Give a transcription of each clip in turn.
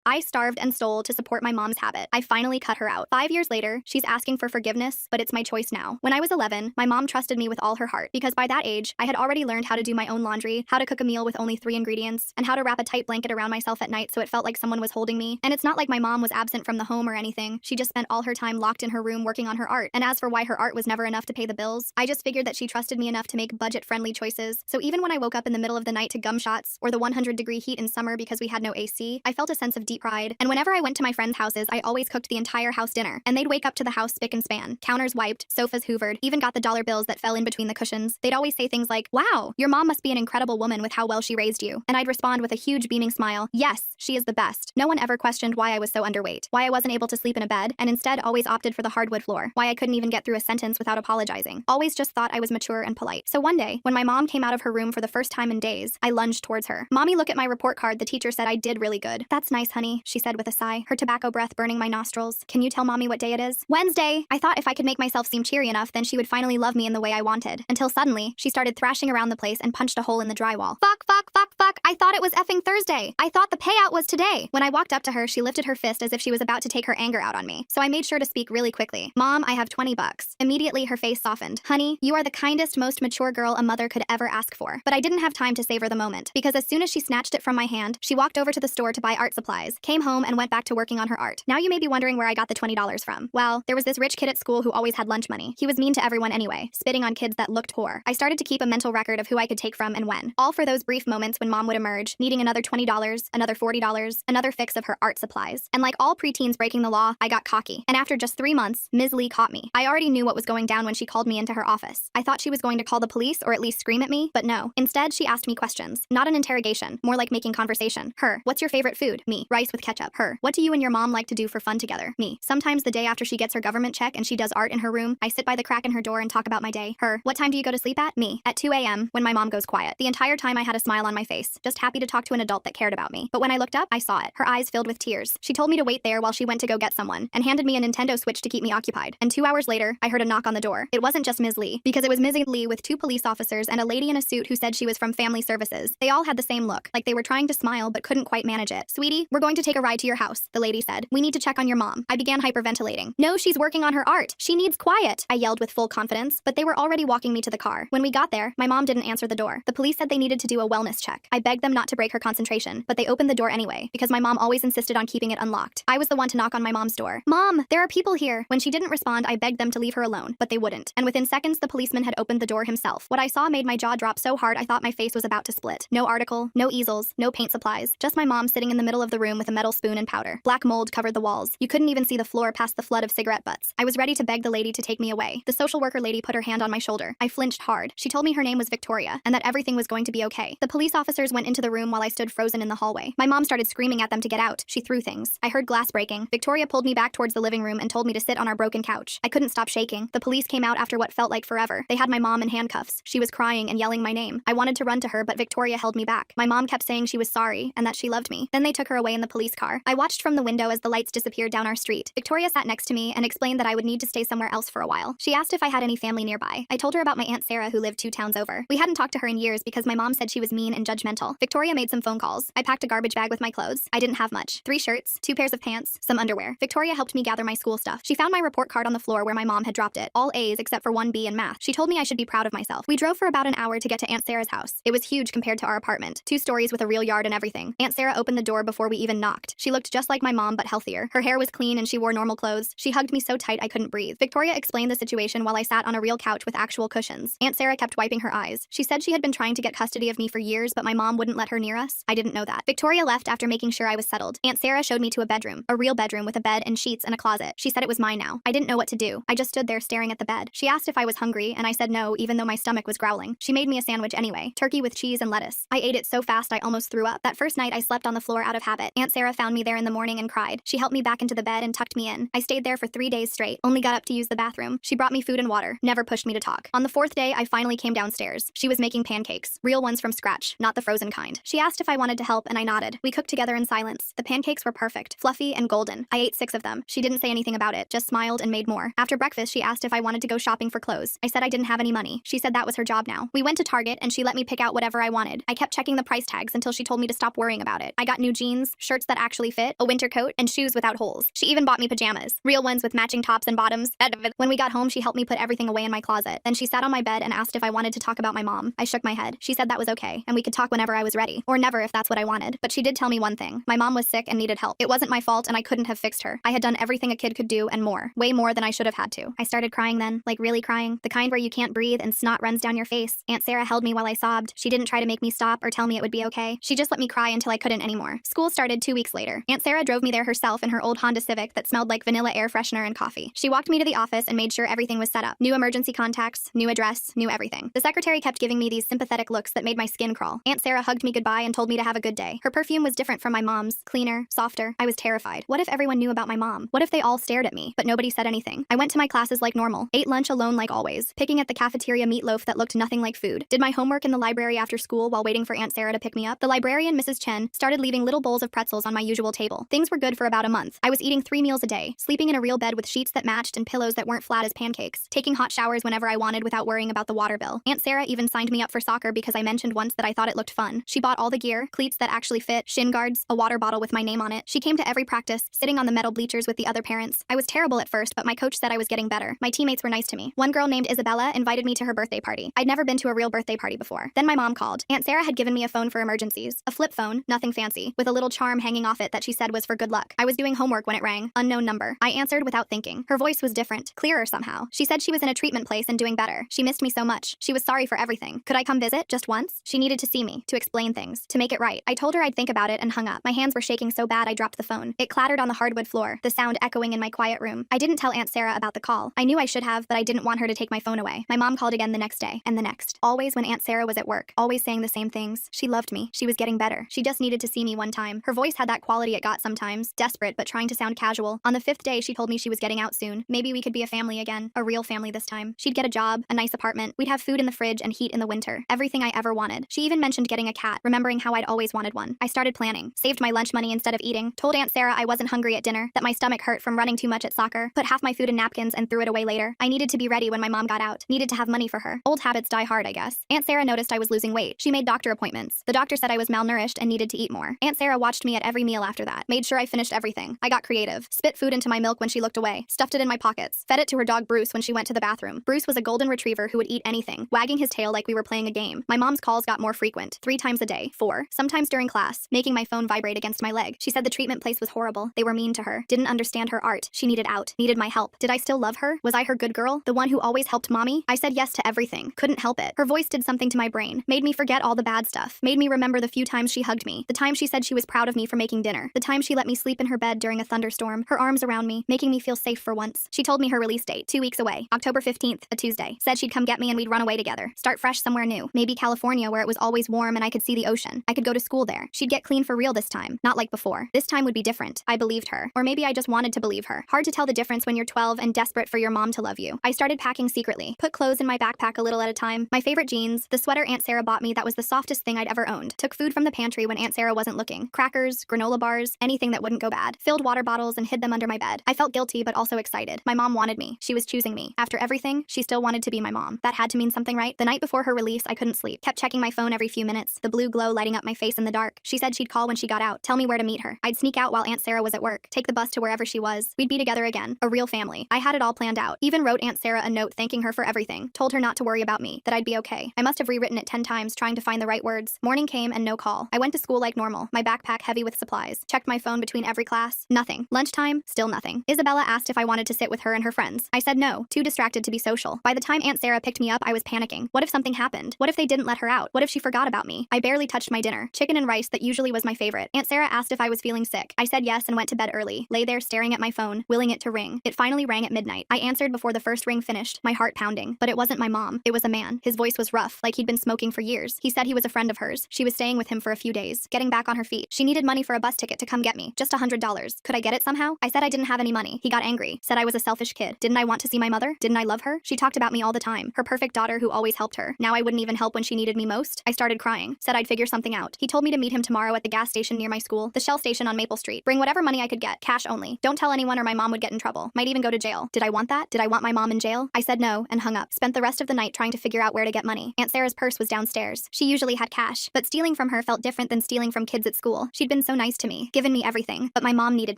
I starved and stole to support my mom's habit. I finally cut her out. 5 years later, she's asking for forgiveness, but it's my choice now. When I was 11, my mom trusted me with all her heart because by that age, I had already learned how to do my own laundry, how to cook a meal with only 3 ingredients, and how to wrap a tight blanket around myself at night so it felt like someone was holding me. And it's not like my mom was absent from the home or anything. She just spent all her time locked in her room working on her art. And as for why her art was never enough to pay the bills, I just figured that she trusted me enough to make budget-friendly choices. So even when I woke up in the middle of the night to gum shots or the 100-degree heat in summer because we had no AC, I felt a sense of deep pride. And whenever I went to my friends' houses, I always cooked the entire house dinner, and they'd wake up to the house spick and span, counters wiped, sofas hoovered, even got the dollar bills that fell in between the cushions. They'd always say things like, "Wow, your mom must be an incredible woman with how well she raised you." And I'd respond with a huge beaming smile, "Yes, she is the best." No one ever questioned why I was so underweight, why I wasn't able to sleep in a bed, and instead always opted for the hardwood floor, why I couldn't even get through a sentence without apologizing. Always just thought I was mature and polite. So one day, when my mom came out of her room for the first time in days, I lunged towards her. "Mommy, look at my report card. The teacher said I did really good." "That's nice, honey," she said with a sigh, her tobacco breath burning my nostrils. "Can you tell mommy what day it is?" "Wednesday." I thought if I could make myself seem cheery enough, then she would finally love me in the way I wanted. Until suddenly, she started thrashing around the place and punched a hole in the drywall. "Fuck, fuck, fuck, fuck. I thought it was effing Thursday. I thought the payout was today." When I walked up to her, she lifted her fist as if she was about to take her anger out on me. So I made sure to speak really quickly. "Mom, I have $20. Immediately, her face softened. "Honey, you are the kindest, most mature girl a mother could ever ask for." But I didn't have time to savor the moment, because as soon as she snatched it from my hand, she walked over to the store to buy art supplies, came home, and went back to working on her art. Now you may be wondering where I got the $20 from. Well, there was this rich kid at school who always had lunch money. He was mean to everyone anyway, spitting on kids that looked poor. I started to keep a mental record of who I could take from and when. All for those brief moments when mom would emerge, needing another $20, another $40, another fix of her art supplies. And like all preteens breaking the law, I got cocky. And after just 3 months, Ms. Lee caught me. I already knew what was going down when she called me into her office. I thought she was going to call the police or at least scream at me, but no. Instead, she asked me questions. Not an interrogation, more like making conversation. Her, "What's your favorite food?" Me, "Rice with ketchup." Her, "What do you and your mom like to do for fun together?" Me, "Sometimes the day after she gets her government check and she does art in her room, I sit by the crack in her door and talk about my day." Her, "What time do you go to sleep at?" Me, "At 2 a.m. when my mom goes quiet." The entire time I had a smile on my face, just happy to talk to an adult that cared about me. But when I looked up, I saw it. Her eyes filled with tears. She told me to wait there while she went to go get someone, and handed me a Nintendo Switch to keep me occupied. And 2 hours later, I heard a knock on the door. It wasn't just Ms. Lee, because it was Ms. Lee with 2 police officers and a lady in a suit who said she was from Family Services. They all had the same look, like they were trying to smile but couldn't quite manage it. "Sweetie, we're going to take a ride to your house," the lady said. "We need to check on your mom." I began hyperventilating. "No, she's working on her art. She needs quiet," I yelled with full confidence, but they were already walking me to the car. When we got there, my mom didn't answer the door. The police said they needed to do a wellness check. I begged them not to break her concentration, but they opened the door anyway, because my mom always insisted on keeping it unlocked. I was the one to knock on my mom's door. "Mom, there are people here." When she didn't respond, I begged them to leave her alone, but they wouldn't. And within seconds, the policeman had opened the door himself. What I saw made my jaw drop so hard I thought my face was about to split. No article, no easels, no paint supplies, just my mom sitting in the middle of the room with a metal spoon and powder. Black mold covered the walls. You couldn't even see the floor past the flood of cigarette butts. I was ready to beg the lady to take me away. The social worker lady put her hand on my shoulder. I flinched hard. She told me her name was Victoria, and that everything was going to be okay. The police officers went into the room while I stood frozen in the hallway. My mom started screaming at them to get out. She threw things. I heard glass breaking. Victoria pulled me back towards the living room and told me to sit on our broken couch. I couldn't stop shaking. The police came out after what felt like forever. They had my mom in handcuffs. She was crying and yelling my name. I wanted to run to her, but Victoria held me back. My mom kept saying she was sorry and that she loved me. Then they took her away in the police car. I watched from the window as the lights disappeared down our street. Victoria sat next to me and explained that I would need to stay somewhere else for a while. She asked if I had any family nearby. I told her about my Aunt Sarah who lived 2 towns over. We hadn't talked to her in years because my mom said she was mean and judgmental. Victoria made some phone calls. I packed a garbage bag with my clothes. I didn't have much. 3 shirts, 2 pairs of pants, some underwear. Victoria helped me gather my school stuff. She found my report card on the floor where my mom had dropped it. All A's except for 1 B in math. She told me I should be proud of myself. We drove for about an hour to get to Aunt Sarah's house. It was huge compared to our apartment. 2 stories with a real yard and everything. Aunt Sarah opened the door before we even knocked. She looked just like my mom but healthier. Her hair was clean and she wore normal clothes. She hugged me so tight I couldn't breathe. Victoria explained the situation while I sat on a real couch with actual cushions. Aunt Sarah kept wiping her eyes. She said she had been trying to get custody of me for years, but my mom wouldn't let her near us. I didn't know that. Victoria left after making sure I was settled. Aunt Sarah showed me to a bedroom. A real bedroom with a bed and sheets and a closet. She said it was mine now. I didn't know what to do. I just stood there staring at the bed. She asked if I was hungry, and I said no, even though my stomach was growling. She made me a sandwich anyway. Turkey with cheese and lettuce. I ate it so fast I almost threw up. That first night I slept on the floor out of habit. Aunt Sarah found me there in the morning and cried. She helped me back into the bed and tucked me in. I stayed there for 3 days straight. Only got up to use the bathroom. She brought me food and water. Never pushed me to talk. On the 4th day, I finally came downstairs. She was making pancakes. Real ones from scratch, not the frozen kind. She asked if I wanted to help, and I nodded. We cooked together in silence. The pancakes were perfect, fluffy and golden. I ate 6 of them. She didn't say anything about it, just smiled and made more. After breakfast, she asked if I wanted to go shopping for clothes. I said I didn't have any money. She said that was her job now. We went to Target, and she let me pick out whatever I wanted. I kept checking the price tags until she told me to stop worrying about it. I got new jeans, shirts that actually fit, a winter coat, and shoes without holes. She even bought me pajamas, real ones with matching tops and bottoms. When we got home, she helped me put everything away in my closet. Then she sat on my bed and asked if I wanted to talk about my mom. I shook my head. She said that was okay, and we could talk whenever I was ready, or never if that's what I wanted. But she did tell me one thing. My mom was sick and needed help. It wasn't my fault, and I couldn't have fixed her. I had done everything a kid could do and more, way more than I should have had to. I started crying then, like really crying, the kind where you can't breathe and snot runs down your face. Aunt Sarah held me while I sobbed. She didn't try to make me stop or tell me it would be okay. She just let me cry until I couldn't anymore. School started 2 weeks later. Aunt Sarah drove me there herself in her old Honda Civic that smelled like vanilla air freshener and coffee. She walked me to the office and made sure everything was set up. New emergency contacts, new address, new everything. The secretary kept giving me these sympathetic looks that made my skin crawl. Aunt Sarah hugged me goodbye and told me to have a good day. Her perfume was different from my mom's, cleaner, softer. I was terrified. What if everyone knew about my mom? What if they all stared at me, but nobody said anything? I went to my classes like normal, ate lunch alone like always, picking at the cafeteria meatloaf that looked nothing like food, did my homework in the library after school while waiting for Aunt Sarah to pick me up. The librarian, Mrs. Chen, started leaving little bowls of pretzels on my usual table. Things were good for about a month. I was eating 3 meals a day, sleeping in a real bed with sheets that matched and pillows that weren't flat as pancakes, taking hot showers whenever I wanted without worrying about the water bill. Aunt Sarah even signed me up for soccer because I mentioned once that I thought it looked fun. She bought all the gear, cleats that actually fit, shin guards, a water bottle with my name on it. She came to every practice, sitting on the metal bleachers with the other parents. I was terrible at first, but my coach said I was getting better. My teammates were nice to me. One girl named Isabella invited me to her birthday party. I'd never been to a real birthday party before. Then my mom called. Aunt Sarah had given me a phone for emergencies. A flip phone, nothing fancy, with a little charm hanging off it that she said was for good luck. I was doing homework when it rang. Unknown number. I answered without thinking. Her voice was different, clearer somehow. She said she was in a treatment place and doing better. She missed me so much. She was sorry for everything. Could I come visit just once? She needed to see me, to explain things, to make it right. I told her I'd think about it and hung up. My hands were shaking so bad I dropped the phone. It clattered on the hardwood floor, the sound echoing in my quiet room. I didn't tell Aunt Sarah about the call. I knew I should have, but I didn't want her to take my phone away. My mom called again the next day, and the next. Always when Aunt Sarah was at work, always saying the same things. She loved me. She was getting better. She just needed to see me one time. Her voice had that quality it got sometimes, desperate but trying to sound casual. On the 5th day, she told me she was getting out soon. Maybe we could be a family again, a real family this time. She'd get a job, a nice apartment. We'd have food in the fridge and heat in the winter. Everything I ever wanted. She even mentioned getting a cat, remembering how I'd always wanted one. I started planning, saved my lunch money instead of eating, told Aunt Sarah I wasn't hungry at dinner, that my stomach hurt from running too much at soccer, put half my food in napkins and threw it away later. I needed to be ready when my mom got out, needed to have money for her. Old habits die hard, I guess. Aunt Sarah noticed I was losing weight. She made doctor appointments. The doctor said I was malnourished and needed to eat more. Aunt Sarah watched me at every meal after that, made sure I finished everything. I got creative, spit food into my milk when she looked away, stuffed it in my pockets, fed it to her dog Bruce when she went to the bathroom. Bruce was a golden retriever who would eat anything, wagging his tail like we were playing a game. My mom's calls got more frequent, 3 times a day, 4, sometimes during class, making my phone vibrate against my leg. She said the treatment place was horrible. They were mean to her, didn't understand her art. She needed out, needed my help. Did I still love her? Was I her good girl? The one who always helped mommy? I said yes to everything, couldn't help it. Her voice did something to my brain, made me forget all the bad stuff, made me remember the few times she hugged me, the time she said she was proud of me for making dinner, the time she let me sleep in her bed during a thunderstorm, her arms around me, making me feel safe for once. She told me her release date, 2 weeks away, October 15th, a Tuesday. Said she'd come get me and we'd run away together, start fresh somewhere new, maybe California where it was always warm and I could see the ocean. I could go to school there. She'd get clean for real this time, not like before. This time would be different. I believed her. Or maybe I just wanted to believe her. Hard to tell the difference when you're 12 and desperate for your mom to love you. I started packing secretly, put clothes in my backpack a little at a time. My favorite jeans, the sweater Aunt Sarah bought me that was the softest thing I'd ever owned. Took food from the pantry when Aunt Sarah wasn't looking. Crackers, granola bars, anything that wouldn't go bad. Filled water bottles and hid them under my bed. I felt guilty but also excited. My mom wanted me. She was choosing me. After everything, she still wanted to be my mom. That had to mean something, right? The night before her release, I couldn't sleep. Kept checking my phone every few minutes, the blue glow lighting up my face in the dark. She said she'd call when she got out, tell me where to meet her. I'd sneak out while Aunt Sarah was at work, take the bus to wherever she was. We'd be together again, a real family. I had it all planned out. Even wrote Aunt Sarah a note thanking her for everything. Told her not to worry about me, that I'd be okay. I must have rewritten it 10 times trying to find the right words. Morning came and no call. I went to school like normal, my backpack heavy with supplies. Checked my phone between every class. Nothing. Lunchtime, still nothing. Isabella asked if I wanted to sit with her and her friends. I said no, too distracted to be social. By the time Aunt Sarah picked me up, I was panicking. What if something happened? What if they didn't let her out? What if she forgot about me? I barely touched my dinner. Chicken and rice that usually was my favorite. Aunt Sarah asked if I was feeling sick. I said yes and went to bed early. Lay there staring at my phone, willing it to ring. It finally rang at midnight. I answered before the first ring finished, my heart pounding. But it wasn't my mom. It was a man. His voice was rough, like he'd been smoking for years. He said he was a friend of hers. She was staying with him for a few days, getting back on her feet. She needed money for a bus ticket to come get me. Just $100. Could I get it somehow? I said I didn't have any money. He got angry. Said I was a selfish kid. Didn't I want to see my mother? Didn't I love her? She talked about me all the time. Her perfect daughter who always helped her. Now I wouldn't even help when she needed me most. I started crying. crying, said I'd figure something out. He told me to meet him tomorrow at the gas station near my school, the Shell station on Maple Street. Bring whatever money I could get, cash only. Don't tell anyone or my mom would get in trouble. Might even go to jail. Did I want that? Did I want my mom in jail? I said no and hung up. Spent the rest of the night trying to figure out where to get money. Aunt Sarah's purse was downstairs. She usually had cash, but stealing from her felt different than stealing from kids at school. She'd been so nice to me, given me everything, but my mom needed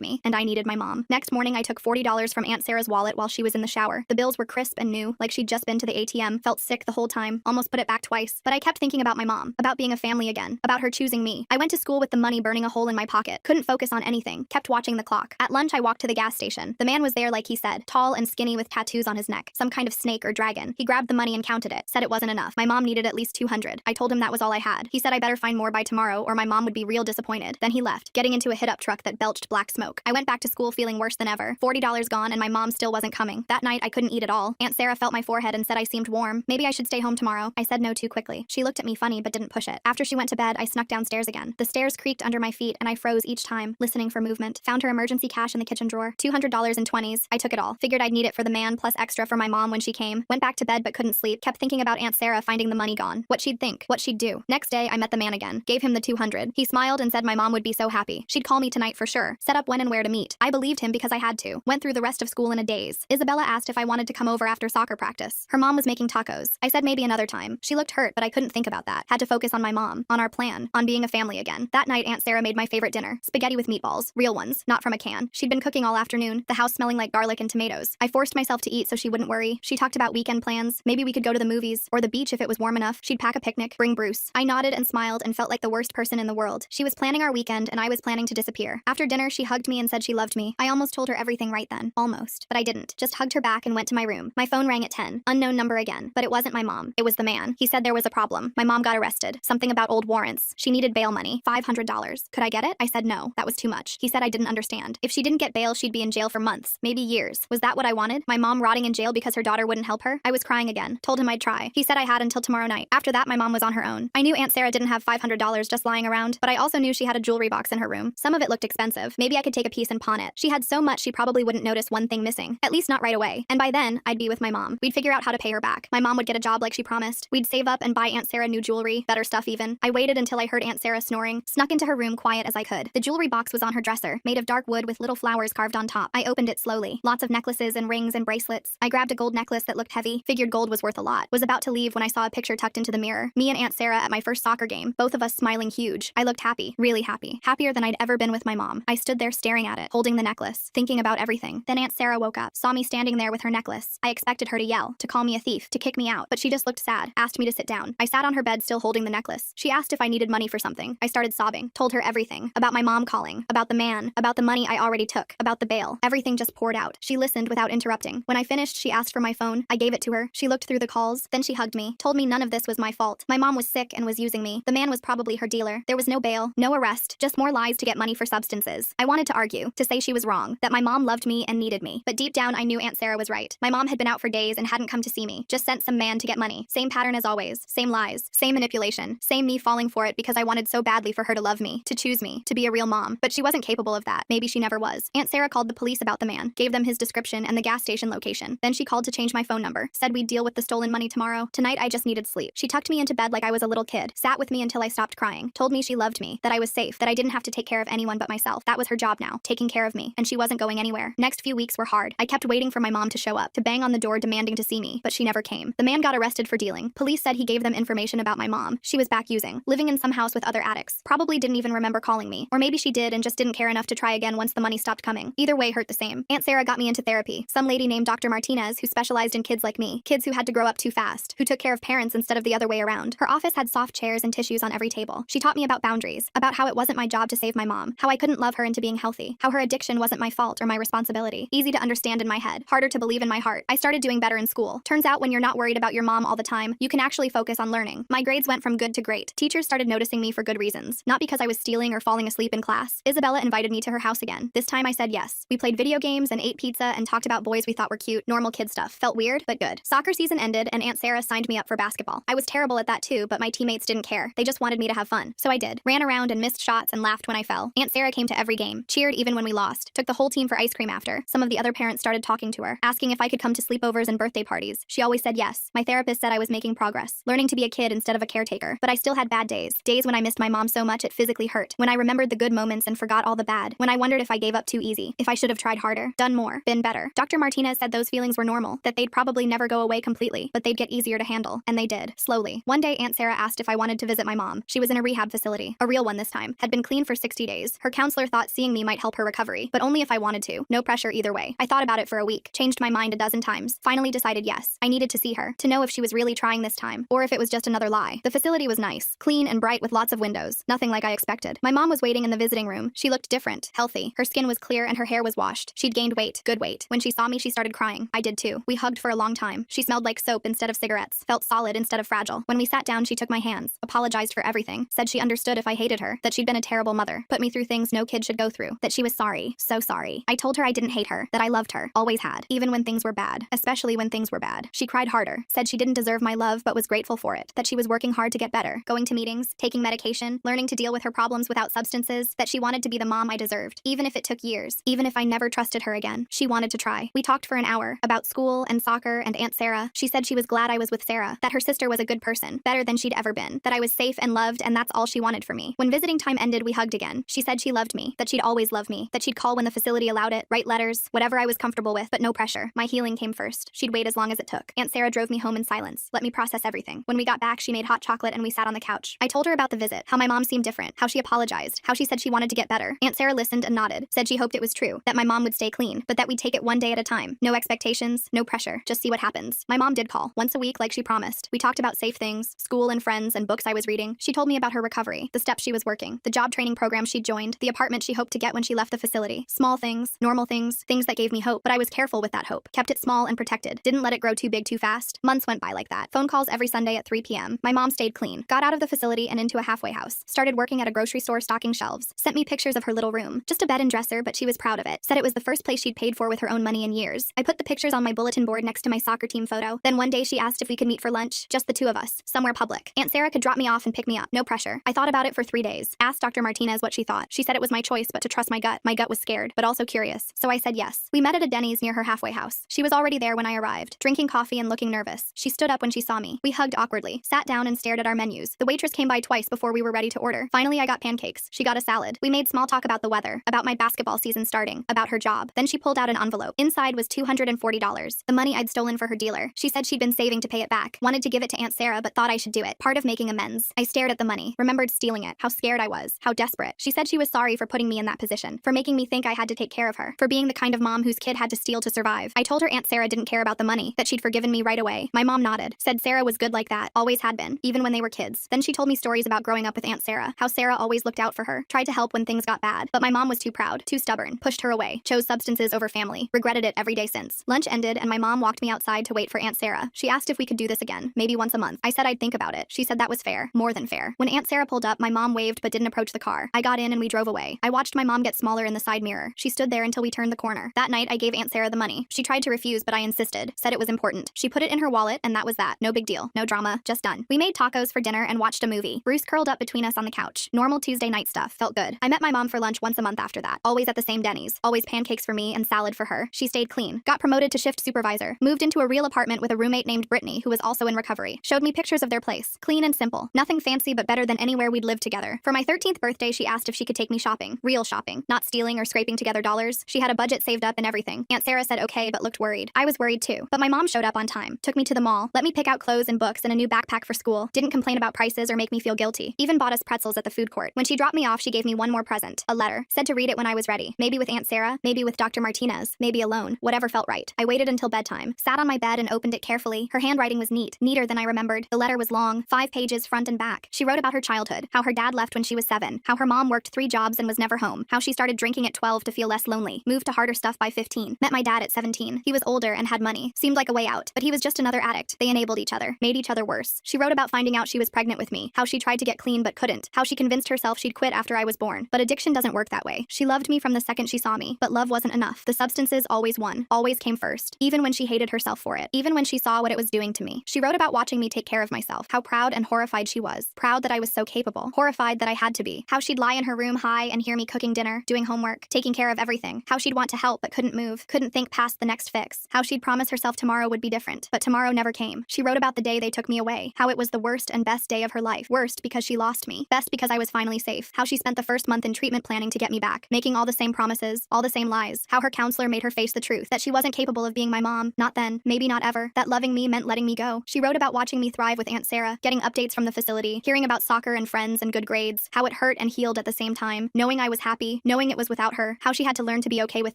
me, and I needed my mom. Next morning, I took $40 from Aunt Sarah's wallet while she was in the shower. The bills were crisp and new, like she'd just been to the ATM, felt sick the whole time, almost put it back twice. But I kept thinking about my mom, about being a family again, about her choosing me. I went to school with the money burning a hole in my pocket, couldn't focus on anything, kept watching the clock. At lunch, I walked to the gas station. The man was there like he said, tall and skinny with tattoos on his neck, some kind of snake or dragon. He grabbed the money and counted it, said it wasn't enough. My mom needed at least 200. I told him that was all I had. He said I better find more by tomorrow or my mom would be real disappointed. Then he left, getting into a hit-up truck that belched black smoke. I went back to school feeling worse than ever. $40 gone and my mom still wasn't coming. That night, I couldn't eat at all. Aunt Sarah felt my forehead and said I seemed warm. Maybe I should stay home tomorrow. I said no too quickly. She looked at me funny but didn't push it. After she went to bed, I snuck downstairs again. The stairs creaked under my feet and I froze each time, listening for movement. Found her emergency cash in the kitchen drawer. $200 in 20s. I took it all. Figured I'd need it for the man plus extra for my mom when she came. Went back to bed but couldn't sleep. Kept thinking about Aunt Sarah finding the money gone. What she'd think. What she'd do. Next day, I met the man again. Gave him the 200. He smiled and said my mom would be so happy. She'd call me tonight for sure. Set up when and where to meet. I believed him because I had to. Went through the rest of school in a daze. Isabella asked if I wanted to come over after soccer practice. Her mom was making tacos. I said maybe another time. She looked hurt, but I couldn't think about that. Had to focus on my mom, on our plan, on being a family again. That night, Aunt Sarah made my favorite dinner. Spaghetti with meatballs. Real ones, not from a can. She'd been cooking all afternoon, the house smelling like garlic and tomatoes. I forced myself to eat so she wouldn't worry. She talked about weekend plans. Maybe we could go to the movies, or the beach if it was warm enough. She'd pack a picnic, bring Bruce. I nodded and smiled and felt like the worst person in the world. She was planning our weekend and I was planning to disappear. After dinner, she hugged me and said she loved me. I almost told her everything right then. Almost. But I didn't. Just hugged her back and went to my room. My phone rang at 10. Unknown number again. But it wasn't my mom. It was the man. He said there was a problem. My mom got arrested. Something about old warrants. She needed bail money. $500. Could I get it? I said no. That was too much. He said I didn't understand. If she didn't get bail, she'd be in jail for months. Maybe years. Was that what I wanted? My mom rotting in jail because her daughter wouldn't help her? I was crying again. Told him I'd try. He said I had until tomorrow night. After that, my mom was on her own. I knew Aunt Sarah didn't have $500 just lying around, but I also knew she had a jewelry box in her room. Some of it looked expensive. Maybe I could take a piece and pawn it. She had so much she probably wouldn't notice one thing missing. At least not right away. And by then, I'd be with my mom. We'd figure out how to pay her back. My mom would get a job like she promised. We'd save up and buy Aunt Sarah new jewelry, better stuff even. I waited until I heard Aunt Sarah snoring, snuck into her room quiet as I could. The jewelry box was on her dresser, made of dark wood with little flowers carved on top. I opened it slowly. Lots of necklaces and rings and bracelets. I grabbed a gold necklace that looked heavy, figured gold was worth a lot. Was about to leave when I saw a picture tucked into the mirror. Me and Aunt Sarah at my first soccer game, both of us smiling huge. I looked happy, really happy. Happier than I'd ever been with my mom. I stood there staring at it, holding the necklace, thinking about everything. Then Aunt Sarah woke up, saw me standing there with her necklace. I expected her to yell, to call me a thief, to kick me out, but she just looked sad, asked me to sit down. I sat on her bed still holding the necklace. She asked if I needed money for something. I started sobbing, told her everything, about my mom calling, about the man, about the money I already took, about the bail. Everything just poured out. She listened without interrupting. When I finished, she asked for my phone. I gave it to her. She looked through the calls, then she hugged me, told me none of this was my fault. My mom was sick and was using me. The man was probably her dealer. There was no bail, no arrest, just more lies to get money for substances. I wanted to argue, to say she was wrong, that my mom loved me and needed me. But deep down, I knew Aunt Sarah was right. My mom had been out for days and hadn't come to see me, just sent some man to get money. Same pattern as always. Same lies, same manipulation, same me falling for it because I wanted so badly for her to love me, to choose me, to be a real mom. But she wasn't capable of that. Maybe she never was. Aunt Sarah called the police about the man, gave them his description and the gas station location. Then she called to change my phone number, said we'd deal with the stolen money tomorrow. Tonight, I just needed sleep. She tucked me into bed like I was a little kid, sat with me until I stopped crying, told me she loved me, that I was safe, that I didn't have to take care of anyone but myself. That was her job now, taking care of me, and she wasn't going anywhere. Next few weeks were hard. I kept waiting for my mom to show up, to bang on the door demanding to see me, but she never came. The man got arrested for dealing. Police said he gave them information about my mom. She was back using, living in some house with other addicts. Probably didn't even remember calling me. Or maybe she did and just didn't care enough to try again once the money stopped coming. Either way hurt the same. Aunt Sarah got me into therapy. Some lady named Dr. Martinez who specialized in kids like me, kids who had to grow up too fast, who took care of parents instead of the other way around. Her office had soft chairs and tissues on every table. She taught me about boundaries, about how it wasn't my job to save my mom, how I couldn't love her into being healthy, how her addiction wasn't my fault or my responsibility. Easy to understand in my head, harder to believe in my heart. I started doing better in school. Turns out when you're not worried about your mom all the time, you can actually focus on learning. My grades went from good to great. Teachers started noticing me for good reasons, not because I was stealing or falling asleep in class. Isabella invited me to her house again. This time I said yes. We played video games and ate pizza and talked about boys we thought were cute, normal kid stuff. Felt weird, but good. Soccer season ended and Aunt Sarah signed me up for basketball. I was terrible at that too, but my teammates didn't care. They just wanted me to have fun. So I did. Ran around and missed shots and laughed when I fell. Aunt Sarah came to every game, cheered even when we lost, took the whole team for ice cream after. Some of the other parents started talking to her, asking if I could come to sleepovers and birthday parties. She always said yes. My therapist said I was making progress, learning to be a kid instead of a caretaker. her, but I still had bad days. Days when I missed my mom so much it physically hurt. When I remembered the good moments and forgot all the bad. When I wondered if I gave up too easy. If I should have tried harder, done more, been better. Dr. Martinez said those feelings were normal, that they'd probably never go away completely, but they'd get easier to handle. And they did, slowly. One day, Aunt Sarah asked if I wanted to visit my mom. She was in a rehab facility. A real one this time. Had been clean for 60 days. Her counselor thought seeing me might help her recovery, but only if I wanted to. No pressure either way. I thought about it for a week, changed my mind a dozen times, finally decided yes. I needed to see her, to know if she was really trying this time, or if it was just another lie. The facility was nice, clean and bright with lots of windows. Nothing like I expected. My mom was waiting in the visiting room. She looked different, healthy. Her skin was clear and her hair was washed. She'd gained weight, good weight. When she saw me, she started crying. I did too. We hugged for a long time. She smelled like soap instead of cigarettes, felt solid instead of fragile. When we sat down, she took my hands, apologized for everything, said she understood if I hated her, that she'd been a terrible mother, put me through things no kid should go through, that she was sorry, so sorry. I told her I didn't hate her, that I loved her, always had, even when things were bad, especially when things were bad. She cried harder, said she didn't deserve my love but was grateful for it, that she was working hard to get better, going to meetings, taking medication, learning to deal with her problems without substances, that she wanted to be the mom I deserved, even if it took years, even if I never trusted her again. She wanted to try. We talked for an hour about school and soccer and Aunt Sarah. She said she was glad I was with Sarah, that her sister was a good person, better than she'd ever been, that I was safe and loved and that's all she wanted for me. When visiting time ended, we hugged again. She said she loved me, that she'd always love me, that she'd call when the facility allowed it, write letters, whatever I was comfortable with, but no pressure. My healing came first. She'd wait as long as it took. Aunt Sarah drove me home in silence, let me process everything. When we got back, she made hot chocolate and we sat on the couch. I told her about the visit, how my mom seemed different, how she apologized, how she said she wanted to get better. Aunt Sarah listened and nodded, said she hoped it was true, that my mom would stay clean, but that we'd take it one day at a time. No expectations, no pressure, just see what happens. My mom did call, once a week like she promised. We talked about safe things, school and friends and books I was reading. She told me about her recovery, the steps she was working, the job training program she'd joined, the apartment she hoped to get when she left the facility. Small things, normal things, things that gave me hope, but I was careful with that hope. Kept it small and protected. Didn't let it grow too big too fast. Months went by like that. Phone calls every Sunday at 3 p.m. My mom stayed clean, got out of the facility and into a halfway house. Started working at a grocery store stocking shelves. Sent me pictures of her little room. Just a bed and dresser, but she was proud of it. Said it was the first place she'd paid for with her own money in years. I put the pictures on my bulletin board next to my soccer team photo. Then one day she asked if we could meet for lunch, just the two of us, somewhere public. Aunt Sarah could drop me off and pick me up. No pressure. I thought about it for 3 days. Asked Dr. Martinez what she thought. She said it was my choice, but to trust my gut. My gut was scared, but also curious. So I said yes. We met at a Denny's near her halfway house. She was already there when I arrived, drinking coffee and looking nervous. She stood up when she saw me. We hugged awkwardly, sat down and stared at our menus. The waitress came by twice before we were ready to order. Finally, I got pancakes. She got a salad. We made small talk about the weather, about my basketball season starting, about her job. Then she pulled out an envelope. Inside was $240, the money I'd stolen for her dealer. She said she'd been saving to pay it back. Wanted to give it to Aunt Sarah, but thought I should do it. Part of making amends. I stared at the money, remembered stealing it, how scared I was, how desperate. She said she was sorry for putting me in that position, for making me think I had to take care of her, for being the kind of mom whose kid had to steal to survive. I told her Aunt Sarah didn't care about the money, that she'd forgiven me right away. My mom nodded, said Sarah was good like that, always had been, even when they were kids. Then she told me stories about growing up with Aunt Sarah, how Sarah always looked out for her, tried to help when things got bad, but my mom was too proud, too stubborn, pushed her away, chose substances over family, regretted it every day since. Lunch ended and my mom walked me outside to wait for Aunt Sarah. She asked if we could do this again, maybe once a month. I said I'd think about it. She said that was fair, more than fair. When Aunt Sarah pulled up, my mom waved but didn't approach the car. I got in and we drove away. I watched my mom get smaller in the side mirror. She stood there until we turned the corner. That night, I gave Aunt Sarah the money. She tried to refuse, but I insisted, said it was important. She put it in her wallet and that was that. No big deal, no drama, just done. We made tacos for dinner and watched a movie. Bruce curled up between us on the couch. Normal Tuesday night stuff, felt good. I met my mom for lunch once a month after that. Always at the same Denny's. Always pancakes for me and salad for her. She stayed clean. Got promoted to shift supervisor. Moved into a real apartment with a roommate named Brittany who was also in recovery. Showed me pictures of their place. Clean and simple. Nothing fancy but better than anywhere we'd lived together. For my 13th birthday, she asked if she could take me shopping. Real shopping. Not stealing or scraping together dollars. She had a budget saved up and everything. Aunt Sarah said okay but looked worried. I was worried too. But my mom showed up on time. Took me to the mall. Let me pick out clothes and books and a new backpack for school. Didn't complain about prices or make me feel guilty. Even bought us pretzels at the food court. When she dropped me off, she gave me one more present. A letter. Said to read it when I was ready. Maybe with Aunt Sarah. Maybe with Dr. Martinez. Maybe alone. Whatever felt right. I waited until bedtime. Sat on my bed and opened it carefully. Her handwriting was neat. Neater than I remembered. The letter was long. 5 pages front and back. She wrote about her childhood. How her dad left when she was 7. How her mom worked 3 jobs and was never home. How she started drinking at 12 to feel less lonely. Moved to harder stuff by 15. Met my dad at 17. He was older and had money. Seemed like a way out. But he was just another addict. They enabled each other. Made each other worse. She wrote about finding out she was pregnant with me. How she tried to get clean but couldn't. How she convinced herself she'd quit after I was born. But addiction doesn't work that way. She loved me from the second she saw me. But love wasn't enough. The substances always won. Always came first. Even when she hated herself for it. Even when she saw what it was doing to me. She wrote about watching me take care of myself. How proud and horrified she was. Proud that I was so capable. Horrified that I had to be. How she'd lie in her room high and hear me cooking dinner, doing homework, taking care of everything. How she'd want to help but couldn't move, couldn't think past the next fix. How she'd promise herself tomorrow would be different, but tomorrow never came. She wrote about the day they took me away. How it was the worst and and best day of her life. Worst because she lost me. Best because I was finally safe. How she spent the first month in treatment planning to get me back, making all the same promises, all the same lies. How her counselor made her face the truth, that she wasn't capable of being my mom, not then, maybe not ever, that loving me meant letting me go. She wrote about watching me thrive with Aunt Sarah, getting updates from the facility, hearing about soccer and friends and good grades, how it hurt and healed at the same time, knowing I was happy, knowing it was without her, how she had to learn to be okay with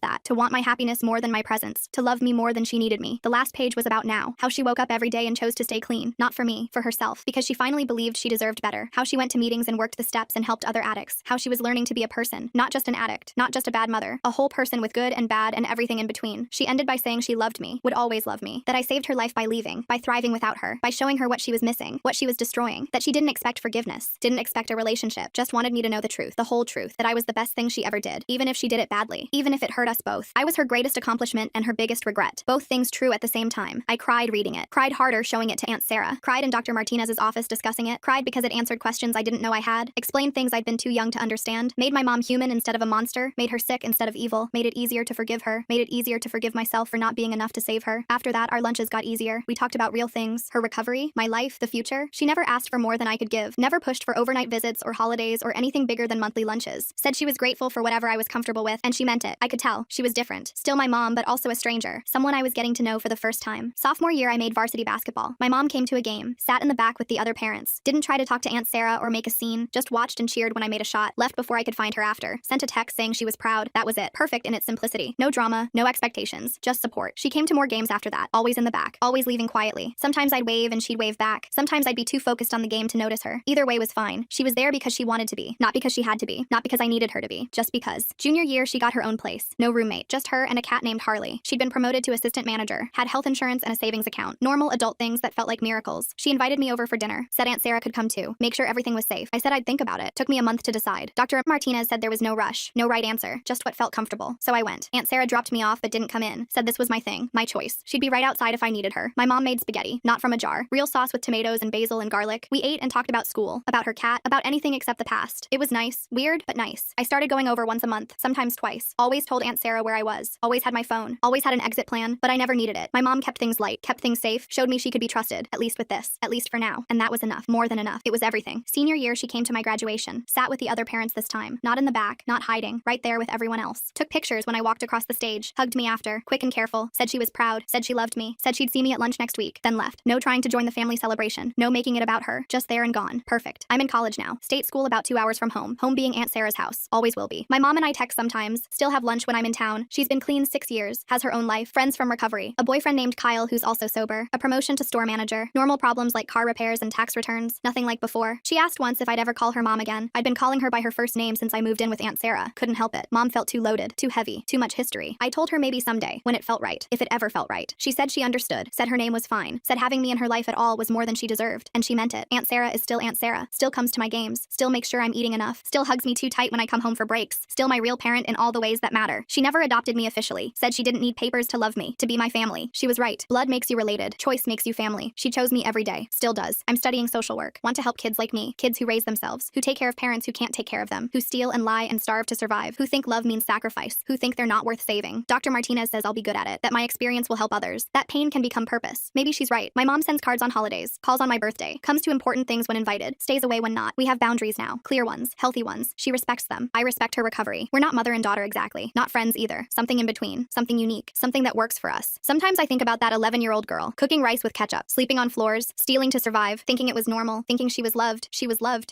that, to want my happiness more than my presence, to love me more than she needed me. The last page was about now, how she woke up every day and chose to stay clean, not for me, for herself, because she finally believed she deserved better, how she went to meetings and worked the steps and helped other addicts, how she was learning to be a person, not just an addict, not just a bad mother, a whole person with good and bad and everything in between. She ended by saying she loved me, would always love me, that I saved her life by leaving, by thriving without her, by showing her what she was missing, what she was destroying, that she didn't expect forgiveness, didn't expect a relationship, just wanted me to know the truth, the whole truth, that I was the best thing she ever did, even if she did it badly, even if it hurt us both. I was her greatest accomplishment and her biggest regret, both things true at the same time. I cried reading it, cried harder showing it to Aunt Sarah, cried in Dr. Martinez's office discussing it, cried because it answered questions I didn't know I had, explained things I'd been too young to understand, made my mom human instead of a monster, made her sick instead of evil, made it easier to forgive her, made it easier to forgive myself for not being enough to save her. After that, our lunches got easier. We talked about real things, her recovery, my life, the future. She never asked for more than I could give, never pushed for overnight visits or holidays or anything bigger than monthly lunches. Said she was grateful for whatever I was comfortable with, and she meant it. I could tell. She was different. Still my mom, but also a stranger. Someone I was getting to know for the first time. Sophomore year, I made varsity basketball. My mom came to a game, sat in the back with the other parents, didn't try to talk to Aunt Sarah or make a scene, just watched and cheered when I made a shot, left before I could find her after, sent a text saying she was proud. That was it. Perfect in its simplicity. No drama, no expectations, just support. She came to more games after that, always in the back, always leaving quietly. Sometimes I'd wave and she'd wave back. Sometimes I'd be too focused on the game to notice her. Either way was fine. She was there because she wanted to be, not because she had to be, not because I needed her to be, just because. Junior year, she got her own place. No roommate, just her and a cat named Harley. She'd been promoted to assistant manager, had health insurance and a savings account. Normal adult things that felt like miracles. She invited me over for dinner, said Aunt Sarah could come too, make sure everything was safe. I said I'd think about it. Took me a month to decide. Dr. Martinez said there was no rush, no right answer, just what felt comfortable. So I went. Aunt Sarah dropped me off but didn't come in. Said this was my thing, my choice. She'd be right outside if I needed her. My mom made spaghetti, not from a jar. Real sauce with tomatoes and basil and garlic. We ate and talked about school, about her cat, about anything except the past. It was nice, weird, but nice. I started going over once a month, sometimes twice. Always told Aunt Sarah where I was. Always had my phone. Always had an exit plan, but I never needed it. My mom kept things light, kept things safe, showed me she could be trusted, at least with this, at least for now. And that was enough, more than enough. It was everything. Senior year, she came to my graduation, sat with the other parents this time, not in the back, not hiding, right there with everyone else. Took pictures when I walked across the stage, hugged me after, quick and careful, said she was proud, said she loved me, said she'd see me at lunch next week, then left. No trying to join the family celebration, no making it about her, just there and gone. Perfect. I'm in college now. State school about 2 hours from home. Home being Aunt Sarah's house. Always will be. My mom and I text sometimes, still have lunch when I'm in town. She's been clean 6 years, has her own life, friends from recovery, a boyfriend named Kyle who's also sober, a promotion to store manager, normal problems like car repairs and tax returns, nothing like before. She asked once if I'd ever call her mom again. I'd been calling her by her first name since I moved in with Aunt Sarah. Couldn't help it. Mom felt too loaded, too heavy, too much history. I told her maybe someday, when it felt right, if it ever felt right. She said she understood, said her name was fine, said having me in her life at all was more than she deserved, and she meant it. Aunt Sarah is still Aunt Sarah, still comes to my games, still makes sure I'm eating enough, still hugs me too tight when I come home for breaks, still my real parent in all the ways that matter. She never adopted me officially, said she didn't need papers to love me, to be my family. She was right. Blood makes you related, choice makes you family. She chose me every day, still does. I'm studying social work, want to help kids like me, kids who raise themselves, who take care of parents who can't take care of them, who steal and lie and starve to survive, who think love means sacrifice, who think they're not worth saving. Dr. Martinez says I'll be good at it, that my experience will help others, that pain can become purpose. Maybe she's right. My mom sends cards on holidays, calls on my birthday, comes to important things when invited, stays away when not. We have boundaries now, clear ones, healthy ones. She respects them. I respect her recovery. We're not mother and daughter exactly, not friends either. Something in between, something unique, something that works for us. Sometimes I think about that 11-year-old girl, cooking rice with ketchup, sleeping on floors, stealing to survive, thinking it was normal, thinking she was loved,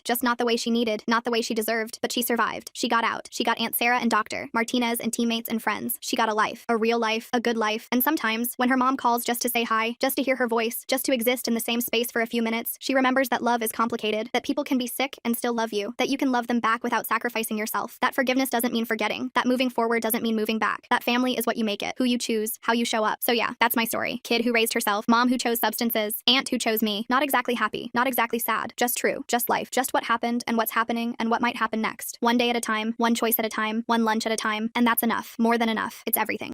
just not the way she needed, not the way she deserved, but she survived. She got out. She got Aunt Sarah and Dr. Martinez and teammates and friends. She got a life, a real life, a good life. And sometimes, when her mom calls just to say hi, just to hear her voice, just to exist in the same space for a few minutes, she remembers that love is complicated, that people can be sick and still love you, that you can love them back without sacrificing yourself, that forgiveness doesn't mean forgetting, that moving forward doesn't mean moving back, that family is what you make it, who you choose, how you show up. So yeah, that's my story. Kid who raised herself, mom who chose substances, aunt who chose me. Not exactly happy, not exactly sad, just true, just life, just what happened and what's happening and what might happen next. One day at a time, one choice at a time, one lunch at a time, and that's enough, more than enough. It's everything.